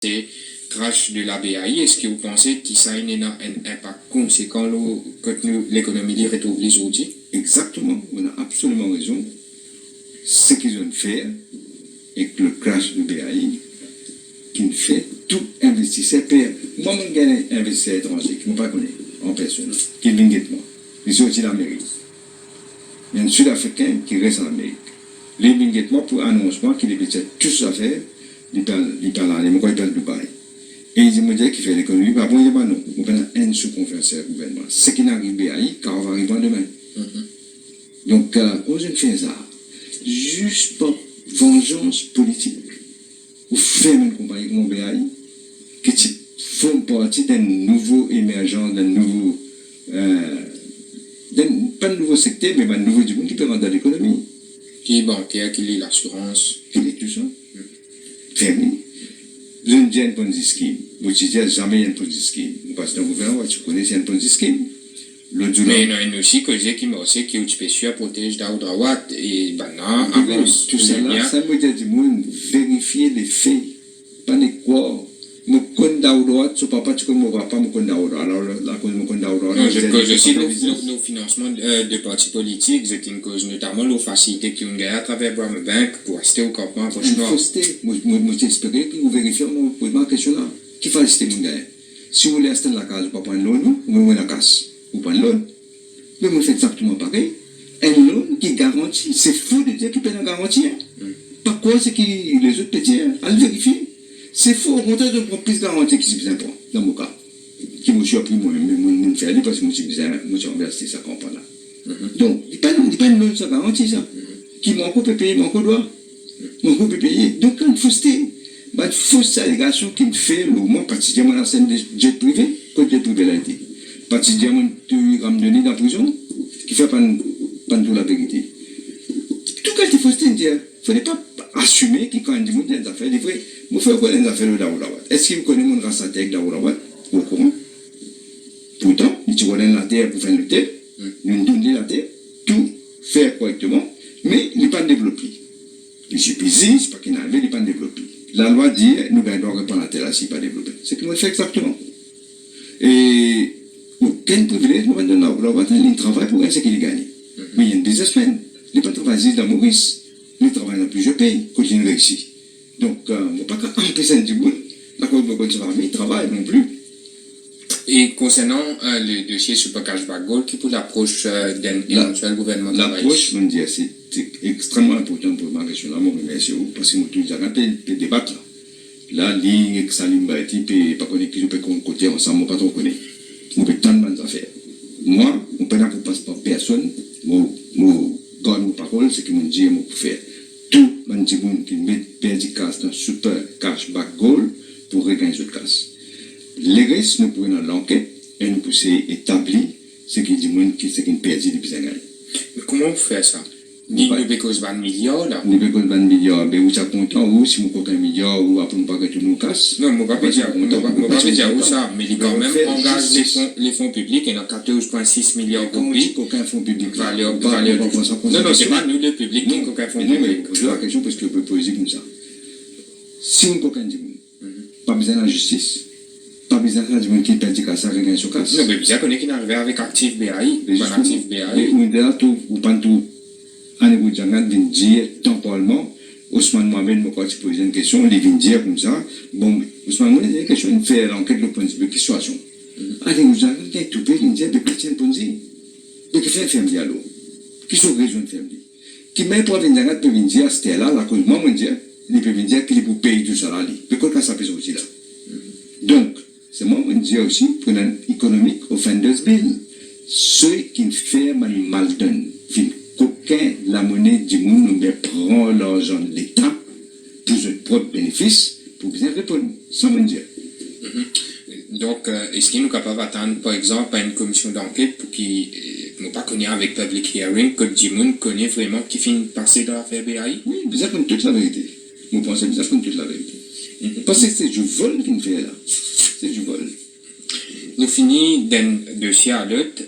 c'est crash de la BAI, est-ce que vous pensez que ça a un impact conséquent quand l'économie retrouve les outils? Exactement, on a absolument raison. Ce qu'ils ont fait avec le crash de BAI, qui fait tout investisseur perd. Moi, je gagne un investisseur étranger qui ne pas connaît en personne, qui vient de moi. Ils sont aussi d'Amérique. Il y a un Sud-Africain qui reste en Amérique. Les vient de moi pour annoncer qu'il est peut-être tous à faire, il parle allemand, il parle Dubaï. Et ils me disent qu'il fait l'économie, bah bon, il dit bah non, on prend un sous-conférencier au gouvernement. Ce qui n'arrive pas, car on va arriver demain. Donc, on fait ça, juste pour vengeance politique, ou faire une compagnie comme BAI, qui font partie d'un nouveau émergent, d'un nouveau, pas de nouveau secteur, mais d'un nouveau du monde qui peut rendre dans l'économie. Qui est bancaire, qui est l'assurance. Qui est tout ça. Fermé. Je ne dis un Ponzi scheme. Vous dites jamais un Ponzi scheme. Parce que dans le gouvernement, tu connais, c'est un Ponzi scheme. Mais il y a aussi que j'ai qui m'a aussi qui est spécial protège d'Aoudrawat et Bana, avance. Tout ça là, ça me dit du monde, vérifier les faits. Pas les quoi. Je connais d'Aoudrawat, ce papa, tu connais mon papa, je connais d'Aoudrawat. Alors, la cause, je connais d'Aoudrawat. Non, je cause aussi nos financements de partis politiques, c'est une cause notamment la facilité qui ont gagné à travers Bram Bank pour acheter au campement à Poche Noire. Moi, j'espère que vous vérifiez, vous posez ma question là. Qui fait acheter mon gars? Si vous voulez acheter la case, vous ne pouvez pas prendre l'eau, vous pouvez la casse. Vous prenez l'eau. Mais moi, c'est exactement pareil. Un loan qui garantit, c'est faux de dire qu'il peut la garantir. Par quoi c'est que les autres peuvent dire, à le vérifier. C'est faux, au contraire, de prendre plus de garantie que c'est plus important, dans mon cas. Qui me surpris moi-même, je fais parce que moi, j'ai investi ça campagne là. Donc, il n'y a pas une loan sans garantie, ça. Qui m'en peut payer, m'en doit. M'en peut payer. Donc, quand il faut une fausse allégation qu'il fait, le moment, particulièrement dans la scène de jet privé, quand jet privé l'a été. Particulièrement, tu vas me donner dans la prison, qui fait pas tout la vérité. Tout cas, il faut se dire, il ne fallait pas assumer qu'il quand il dit des affaires, il faut faire quoi des affaires de Daourawat. Est-ce qu'il connaît mon race à terre Daourawat au courant? Pourtant, il connaît la terre pour faire le terre, il donne la terre, tout faire correctement, mais il n'est pas développé. Il suffit, c'est pas qu'il n'arrive, il n'est pas développé. La loi dit, nous devons reprendre la terre là, s'il n'est pas développé. C'est ce qu'il fait exactement. Et aucun privilège, nous allons donner il travaille pour ce qu'il gagne. Mais il y a une businessman. Il n'est pas travaillé dans Maurice. Il travaille dans plusieurs pays, quand il réussit. Donc, on ne peut pas empêcher du monde. La cause de mais il travaille non plus. Et concernant le dossier Super Cashback Gold, qui pour l'approche d'un éventuel gouvernement l'approche, je dire, c'est extrêmement important pour ma question là. Moi, je remercie vous, parce que moi, tout le débat là. Là, ligne, que ça l'imbaïti, pas connaître qui je peux côté ensemble, pas trop connaître. On peut tant de bonnes affaires. Moi, on peut pas passer par personne. Mon garde mon parole, c'est que mon Dieu m'a faire. Tout le monde qui met perdu cash dans Super Cashback Gold pour regagner ce cash. Les restes, nous pouvons dans l'enquête et nous pouvons établir ce qui dit ce qui perdu depuis un an. Mais comment vous faites ça? Nous avons 20 milliards là. Nous avons 20 milliards, mais vous êtes content ou si vous avez 1 milliard ou après nous pas que tout nous casse? Non, je ne vais pas dire où ça, mais il quand même engage les fonds publics et dans 14,6 milliards de publics. Comment aucun fonds public valeur. Non, c'est pas nous le public qui n'a aucun fonds public. Non, mais posez la question parce que vous pouvez poser comme ça. Si vous n'avez pas besoin de la justice, pas besoin de monde qui perd casse avec un casse. Non, mais bien qu'on est qui n'arrive avec Active BAI, Active BAI. Ou déjà tout, ou pas tout. Anne Boudjangan vient dire temporairement, Ousmane Mohamed m'a posé une question, il vient dire comme ça, bon, Ousmane Mohamed a une question, il fait l'enquête de Ponzi, de quelle situation. Anne Boudjangan, il a tout payé, il dit, de quel Ponzi? De quel fait dialogue? Qui sont les raisons de faire? Qui même pour venir peut venir dire, c'était là, la cause, moi, il peut venir dire qu'il est pour payer tout ça là, de quoi ça peut sortir là? Donc, c'est moi, je dis aussi, pour un économique offenders bill, ceux qui font mal donne, qu'aucun la monnaie du monde ne prend l'argent de l'État pour ses propres bénéfices pour bien répondre, sans me dire. Donc, est-ce qu'il nous capable d'attendre, par exemple, à une commission d'enquête pour qu'il nous pas connaît avec public hearing, que du monde connaît vraiment qui finit de passer dans l'affaire BAI? Oui, bizarre comme toute la vérité. Moi, je pense que c'est bizarre comme toute la vérité. Parce que c'est du vol qu'il fait là. C'est du vol. Nous finissons d'un dossier à l'autre.